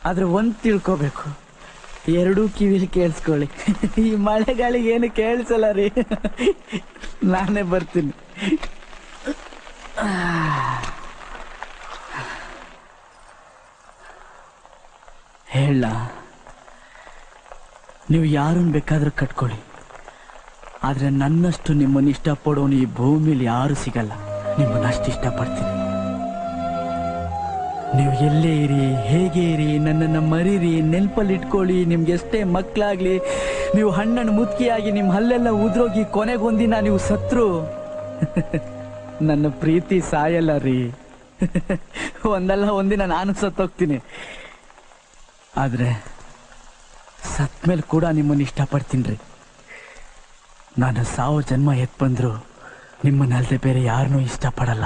ಆದ್ರೆ ಒಂದ್ ತಿಳ್ಕೋಬೇಕು, ಎರಡೂ ಕಿವಿಲಿ ಕೇಳಿಸ್ಕೊಳ್ಳಿ. ಈ ಮಳೆಗಾಳಿಗೆ ಏನು ಕೇಳಿಸಲ್ಲ ರೀ. ನಾನೇ ಬರ್ತೀನಿ. ಹೇಳ, ನೀವು ಯಾರನ್ನ ಬೇಕಾದ್ರೂ ಕಟ್ಕೊಳ್ಳಿ, ಆದ್ರೆ ನನ್ನಷ್ಟು ನಿಮ್ಮನ್ನ ಇಷ್ಟಪಡೋನು ಈ ಭೂಮಿಲಿ ಯಾರು ಸಿಗಲ್ಲ. ನಿಮ್ಮನ್ನ ಅಷ್ಟು ಇಷ್ಟಪಡ್ತೀನಿ. ನೀವು ಎಲ್ಲೇ ಇರಿ, ಹೇಗೆ ಇರಿ, ನನ್ನನ್ನು ಮರೀರಿ, ನೆನಪಲ್ಲಿ ಇಟ್ಕೊಳ್ಳಿ. ನಿಮ್ಗೆ ಎಷ್ಟೇ ಮಕ್ಕಳಾಗ್ಲಿ, ನೀವು ಹಣ್ಣನ್ನು ಮುದುಕಿಯಾಗಿ ನಿಮ್ಮ ಹಲ್ಲೆಲ್ಲ ಉದ್ರೋಗಿ ಕೊನೆಗೊಂದಿನ ನೀವು ಸತ್ರು ನನ್ನ ಪ್ರೀತಿ ಸಾಯಲ್ಲ ರೀ. ಒಂದಲ್ಲ ಒಂದಿನ ನಾನು ಸತ್ತೋಗ್ತೀನಿ. ಆದ್ರೆ ಸತ್ಮೇಲೆ ಕೂಡ ನಿಮ್ಮನ್ನು ಇಷ್ಟಪಡ್ತೀನಿ ರೀ. ನಾನು ಸಾವು ಜನ್ಮ ಎತ್ ಬಂದ್ರು ನಿಮ್ಮನ್ನಲ್ದೆ ಬೇರೆ ಯಾರನ್ನೂ ಇಷ್ಟಪಡಲ್ಲ.